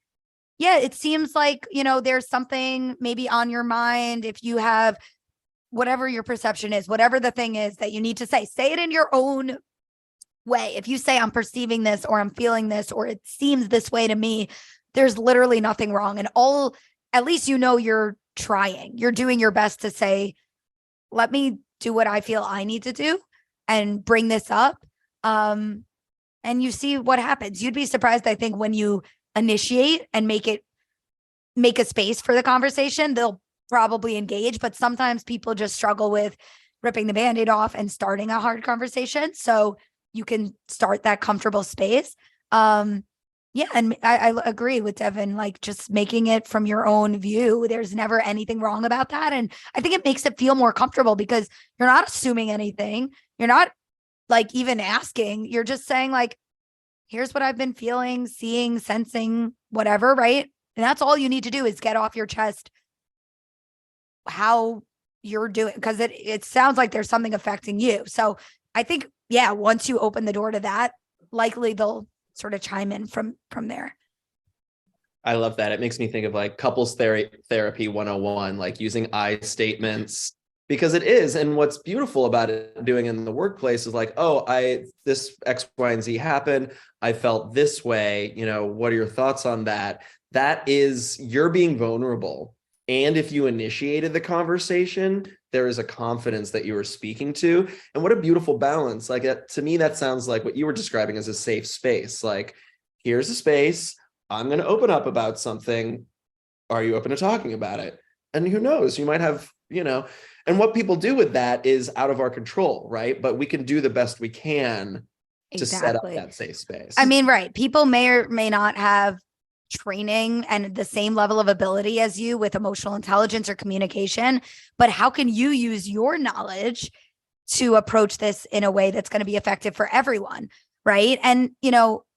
yeah, it seems like, there's something maybe on your mind. If you have whatever your perception is, whatever the thing is that you need to say it in your own way. If you say, I'm perceiving this, or I'm feeling this, or it seems this way to me, there's literally nothing wrong. And at least you're trying, you're doing your best to say, let me do what I feel I need to do and bring this up. And you see what happens. You'd be surprised, I think, when you initiate and make a space for the conversation, they'll probably engage. But sometimes people just struggle with ripping the Band-Aid off and starting a hard conversation. So you can start that comfortable space. Yeah. And I agree with Devon, like, just making it from your own view. There's never anything wrong about that. And I think it makes it feel more comfortable, because you're not assuming anything. You're not, like, even asking. You're just saying, like, here's what I've been feeling, seeing, sensing, whatever. Right. And that's all you need to do, is get off your chest how you're doing, because it sounds like there's something affecting you. So I think, yeah, once you open the door to that, likely they'll sort of chime in from there. I love that. It makes me think of, like, couples therapy 101, like using I statements, because it is. And what's beautiful about it doing in the workplace is, like, oh, this X, Y, and Z happened. I felt this way. What are your thoughts on that? That is, you're being vulnerable. And if you initiated the conversation, there is a confidence that you were speaking to. And what a beautiful balance. Like, to me, that sounds like what you were describing as a safe space. Like, here's a space. I'm going to open up about something. Are you open to talking about it? And who knows, you might have and what people do with that is out of our control, right? But we can do the best we can to set up that safe space. I mean, right. People may or may not have training and the same level of ability as you with emotional intelligence or communication, but how can you use your knowledge to approach this in a way that's going to be effective for everyone? Right. And,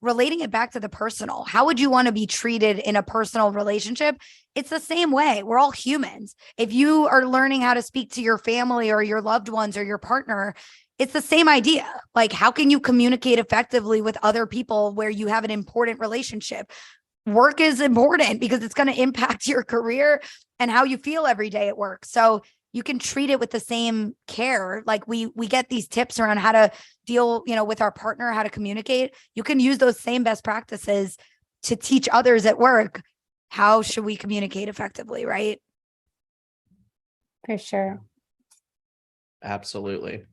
relating it back to the personal, how would you want to be treated in a personal relationship? It's the same way. We're all humans. If you are learning how to speak to your family or your loved ones or your partner, it's the same idea. Like, how can you communicate effectively with other people where you have an important relationship? Work is important because it's going to impact your career and how you feel every day at work. So you can treat it with the same care. Like we get these tips around how to deal, with our partner, how to communicate. You can use those same best practices to teach others at work. How should we communicate effectively, right? For sure. Absolutely.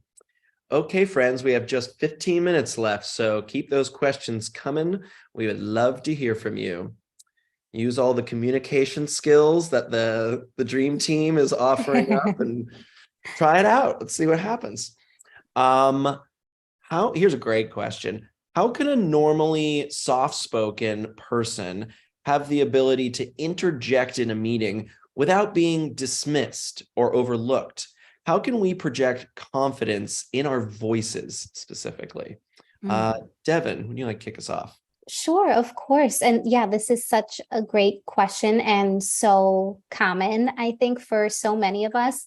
Okay, friends, we have just 15 minutes left, so keep those questions coming. We would love to hear from you. Use all the communication skills that the dream team is offering up and try it out. Let's see what happens. Here's a great question. How can a normally soft-spoken person have the ability to interject in a meeting without being dismissed or overlooked? How can we project confidence in our voices specifically? Devon, would you like to kick us off? Sure, of course. And yeah, this is such a great question and so common, I think, for so many of us.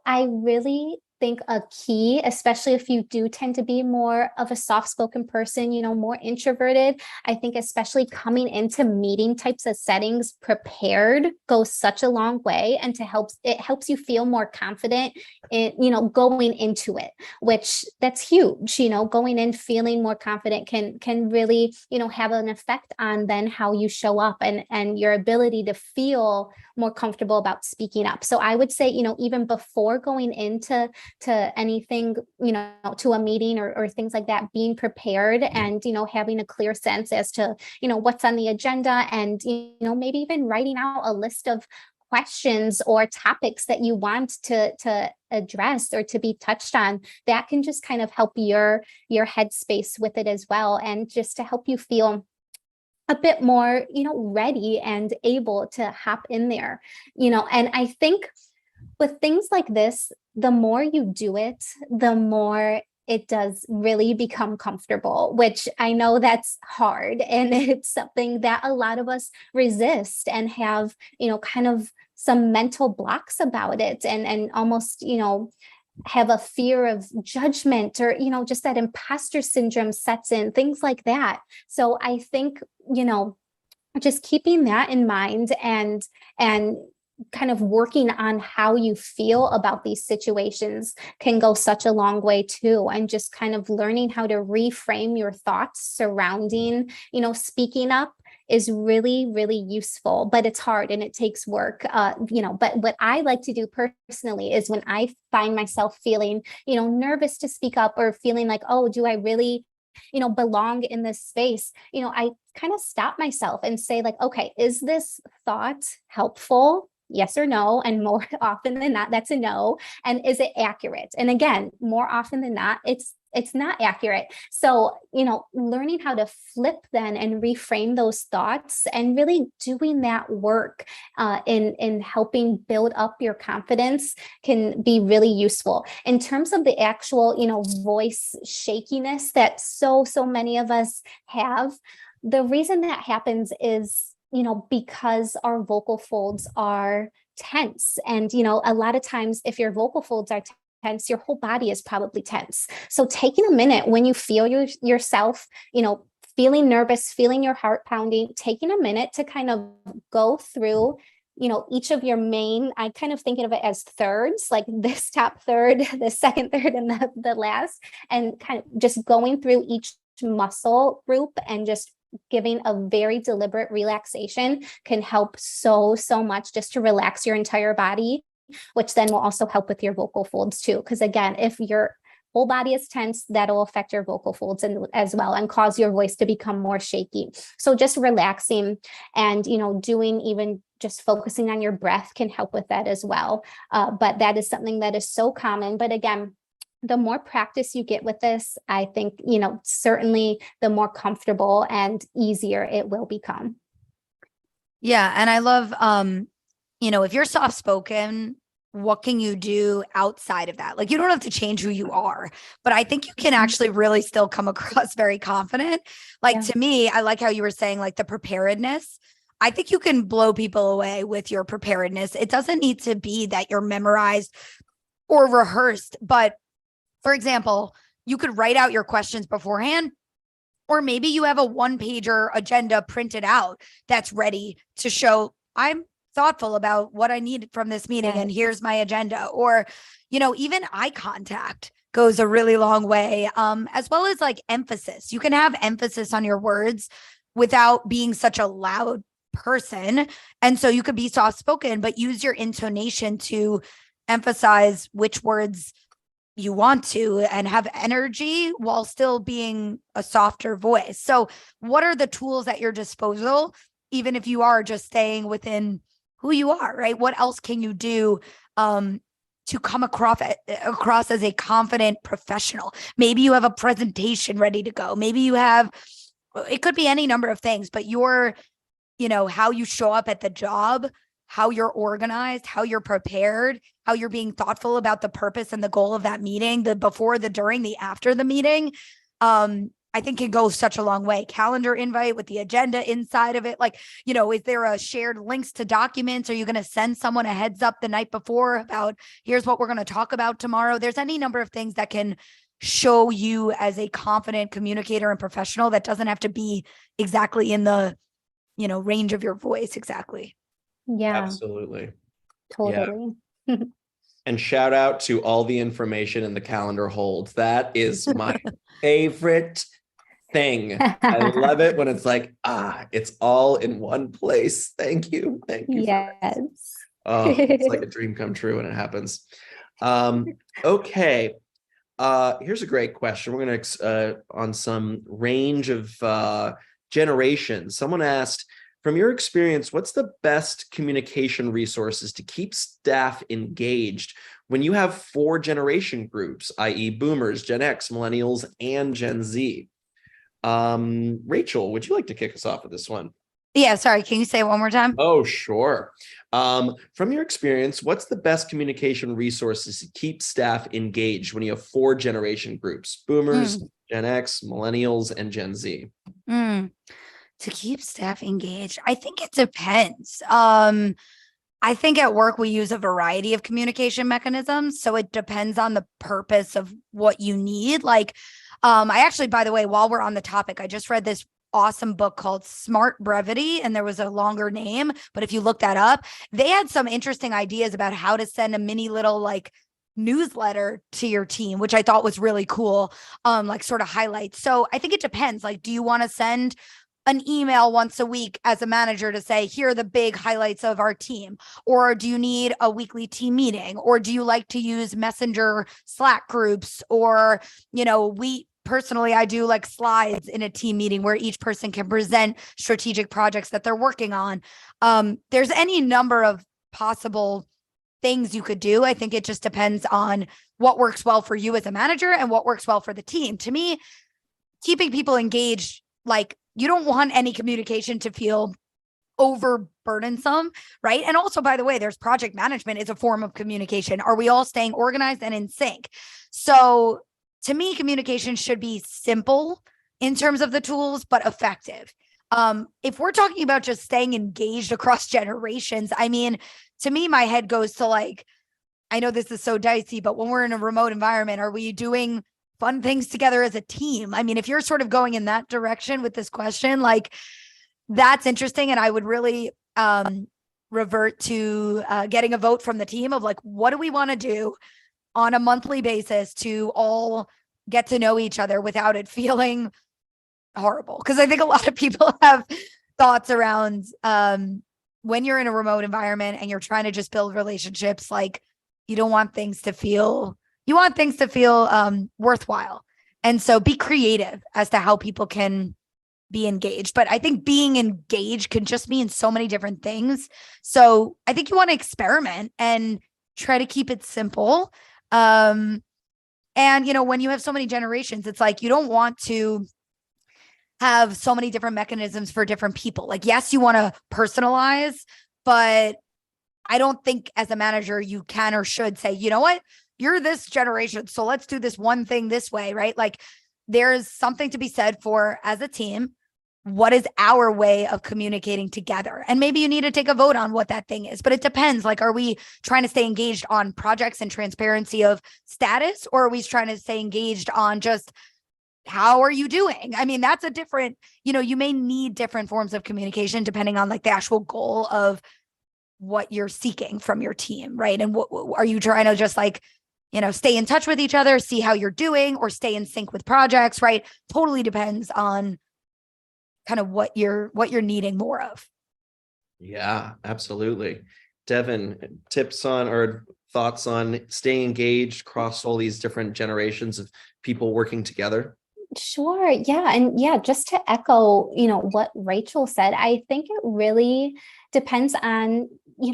I really think a key, especially if you do tend to be more of a soft-spoken person, more introverted, I think especially coming into meeting types of settings prepared goes such a long way. And it helps you feel more confident in, going into it, which that's huge. Going in feeling more confident can really, have an effect on then how you show up and your ability to feel more comfortable about speaking up. So I would say, even before going into anything, to a meeting or things like that, being prepared and, having a clear sense as to, what's on the agenda and, maybe even writing out a list of questions or topics that you want to address or to be touched on, that can just kind of help your headspace with it as well. And just to help you feel a bit more, ready and able to hop in there, and I think with things like this, the more you do it, the more it does really become comfortable, which I know that's hard. And it's something that a lot of us resist and have, kind of some mental blocks about it and almost, have a fear of judgment or, just that imposter syndrome sets in, things like that. So I think, just keeping that in mind and kind of working on how you feel about these situations can go such a long way too. And just kind of learning how to reframe your thoughts surrounding, speaking up is really, really useful, but it's hard and it takes work, but what I like to do personally is when I find myself feeling, nervous to speak up or feeling like, oh, do I really, belong in this space? I kind of stop myself and say like, okay, is this thought helpful? Yes or no? And more often than not, that's a no. And is it accurate? And again, more often than not, it's not accurate. So, learning how to flip then and reframe those thoughts and really doing that work in helping build up your confidence can be really useful. In terms of the actual, voice shakiness that so many of us have, the reason that happens is, because our vocal folds are tense. And, a lot of times if your vocal folds are tense, your whole body is probably tense. So taking a minute when you feel yourself, feeling nervous, feeling your heart pounding, taking a minute to kind of go through, each of your main, I kind of think of it as thirds, like this top third, the second third, and the last, and kind of just going through each muscle group and just giving a very deliberate relaxation can help so much just to relax your entire body, which then will also help with your vocal folds too. Because again, if your whole body is tense, that'll affect your vocal folds as well and cause your voice to become more shaky. So just relaxing and, doing even just focusing on your breath can help with that as well. But that is something that is so common. But again, the more practice you get with this, I think, certainly the more comfortable and easier it will become. Yeah. And I love, if you're soft spoken, what can you do outside of that? Like, you don't have to change who you are, but I think you can actually really still come across very confident. Like, to me, I like how you were saying, like, the preparedness. I think you can blow people away with your preparedness. It doesn't need to be that you're memorized or rehearsed, but for example, you could write out your questions beforehand, or maybe you have a one-pager agenda printed out that's ready to show I'm thoughtful about what I need from this meeting, and here's my agenda. Or, even eye contact goes a really long way, as well as like emphasis. You can have emphasis on your words without being such a loud person. And so you could be soft-spoken, but use your intonation to emphasize which words you want to and have energy while still being a softer voice. So what are the tools at your disposal, even if you are just staying within who you are, right? What else can you do to come across as a confident professional? Maybe you have a presentation ready to go. Maybe you have, it could be any number of things, but how you show up at the job, how you're organized, how you're prepared, how you're being thoughtful about the purpose and the goal of that meeting, the before, the during, the after the meeting, I think can go such a long way. Calendar invite with the agenda inside of it. Like, is there a shared links to documents? Are you going to send someone a heads up the night before about here's what we're going to talk about tomorrow? There's any number of things that can show you as a confident communicator and professional that doesn't have to be exactly in the, range of your voice. Exactly. Yeah, absolutely. Totally. Yeah. And shout out to all the information in the calendar holds. That is my favorite thing. I love it when it's like, it's all in one place. Thank you. Thank you. Yes. Oh, it's like a dream come true when it happens. Okay. Here's a great question. We're going to, on some range of generations. Someone asked, from your experience, what's the best communication resources to keep staff engaged when you have 4 generation groups, i.e. boomers, Gen X, millennials, and Gen Z? Rachel, would you like to kick us off with this one? Yeah, sorry. Can you say it one more time? Oh, sure. From your experience, what's the best communication resources to keep staff engaged when you have 4 generation groups, boomers, Gen X, millennials, and Gen Z? To keep staff engaged, I think it depends. I think at work we use a variety of communication mechanisms. So it depends on the purpose of what you need. Like, I actually, by the way, while we're on the topic, I just read this awesome book called Smart Brevity, and there was a longer name, but if you look that up, they had some interesting ideas about how to send a mini little like newsletter to your team, which I thought was really cool, like sort of highlights. So I think it depends. Like, do you want to send an email once a week as a manager to say, here are the big highlights of our team? Or do you need a weekly team meeting? Or do you like to use Messenger Slack groups? Or, personally, I do like slides in a team meeting where each person can present strategic projects that they're working on. There's any number of possible things you could do. I think it just depends on what works well for you as a manager and what works well for the team. To me, keeping people engaged, like, you don't want any communication to feel overburdensome, right? And also, by the way, there's project management is a form of communication. Are we all staying organized and in sync? So to me, communication should be simple in terms of the tools, but effective. If we're talking about just staying engaged across generations, I mean, to me, my head goes to like, I know this is so dicey, but when we're in a remote environment, are we doing fun things together as a team? I mean, if you're sort of going in that direction with this question, like, that's interesting. And I would really revert to getting a vote from the team of like, what do we want to do on a monthly basis to all get to know each other without it feeling horrible? Because I think a lot of people have thoughts around when you're in a remote environment and you're trying to just build relationships, like, you don't want things to feel, you want things to feel worthwhile. And so be creative as to how people can be engaged. But I think being engaged can just mean so many different things. So I think you want to experiment and try to keep it simple. And, when you have so many generations, it's like you don't want to have so many different mechanisms for different people. Like, yes, you want to personalize, but I don't think as a manager you can or should say, you know what, you're this generation, so let's do this one thing this way, right? Like, there's something to be said for, as a team, what is our way of communicating together? And maybe you need to take a vote on what that thing is, but it depends. Like, are we trying to stay engaged on projects and transparency of status, or are we trying to stay engaged on just how are you doing? I mean, that's a different, you may need different forms of communication depending on like the actual goal of what you're seeking from your team, right? And what are you trying to just like, stay in touch with each other, see how you're doing, or stay in sync with projects, right? Totally depends on kind of what you're needing more of. Yeah, absolutely. Devon, tips on or thoughts on staying engaged across all these different generations of people working together? Sure. Yeah. And yeah, just to echo, what Rachel said, I think it really depends on,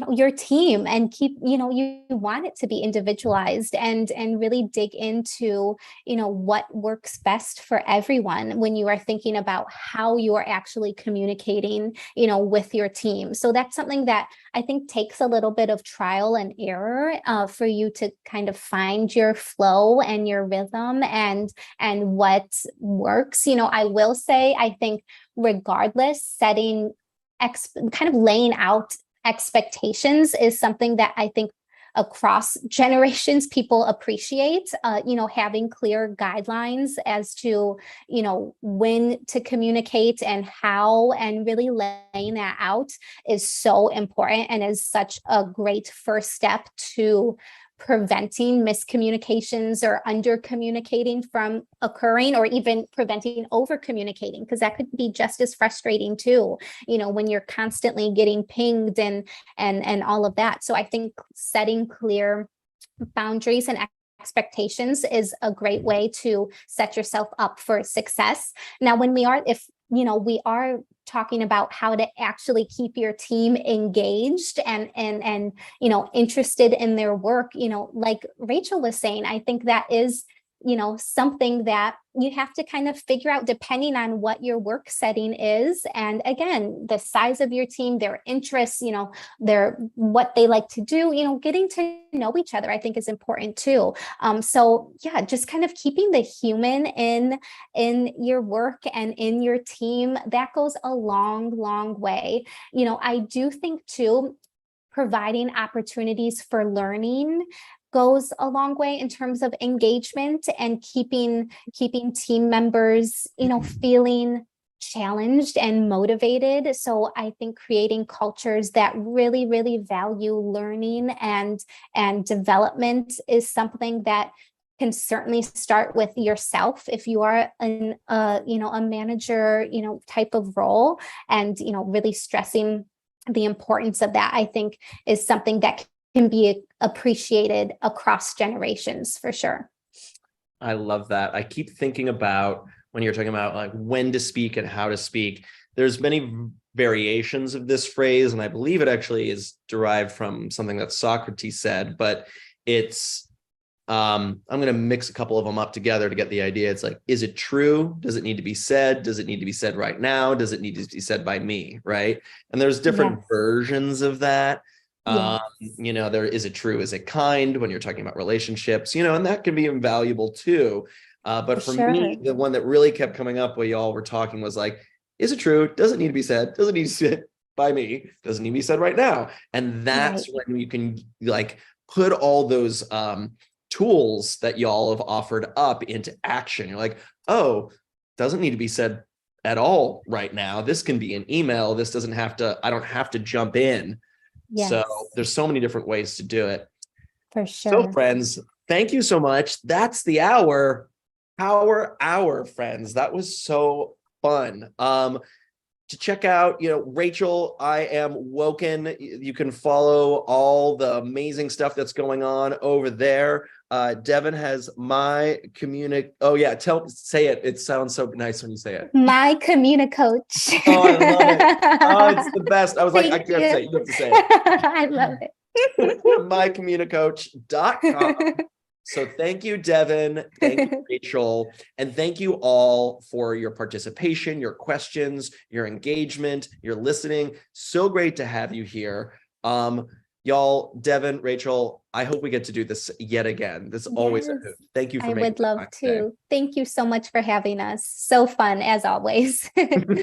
your team, and you want it to be individualized and really dig into, what works best for everyone when you are thinking about how you are actually communicating, with your team. So that's something that I think takes a little bit of trial and error for you to kind of find your flow and your rhythm and what works. I will say, I think regardless, setting kind of laying out expectations is something that I think across generations people appreciate. Having clear guidelines as to when to communicate and how, and really laying that out is so important and is such a great first step to preventing miscommunications or under communicating from occurring, or even preventing over communicating, because that could be just as frustrating too, when you're constantly getting pinged and all of that. So I think setting clear boundaries and expectations is a great way to set yourself up for success. Now, when we are talking about how to actually keep your team engaged and interested in their work, like Rachel was saying, I think that is something that you have to kind of figure out depending on what your work setting is. And again, the size of your team, their interests, what they like to do, getting to know each other, I think is important too. So yeah, just kind of keeping the human in your work and in your team, that goes a long, long way. I do think too, providing opportunities for learning goes a long way in terms of engagement and keeping team members, feeling challenged and motivated. So I think creating cultures that really, really value learning and development is something that can certainly start with yourself if you are a manager, type of role, and really stressing the importance of that, I think, is something that can be appreciated across generations for sure. I love that. I keep thinking about when you're talking about like when to speak and how to speak. There's many variations of this phrase, and I believe it actually is derived from something that Socrates said, but it's I'm going to mix a couple of them up together to get the idea. It's like, is it true? Does it need to be said? Does it need to be said right now? Does it need to be said by me? Right. And there's different versions of that. There is it true? Is it kind when you're talking about relationships, and that can be invaluable too. But for me, the one that really kept coming up while y'all were talking was like, is it true? Does it need to be said? Does it need to be said by me? Does it need to be said right now? And that's when you can like put all those tools that y'all have offered up into action. You're like, oh, doesn't need to be said at all right now. This can be an email. This doesn't have to, I don't have to jump in. Yes. So there's so many different ways to do it. For sure. So friends, thank you so much. That's the hour, friends. That was so fun. To check out, Rachel, I Am Woken. You can follow all the amazing stuff that's going on over there. Devon has my oh yeah, say it. It sounds so nice when you say it. My coach. Oh, I love it. Oh, it's the best. I was like, I Thank can't you. say it. You have to say it. I love it. mycommunicoach.com. So thank you, Devon. Thank you, Rachel. And thank you all for your participation, your questions, your engagement, your listening. So great to have you here. Y'all, Devon, Rachel, I hope we get to do this yet again. This is always a hoot. Thank you for I making would love time today. to. Thank you so much for having us. So fun as always.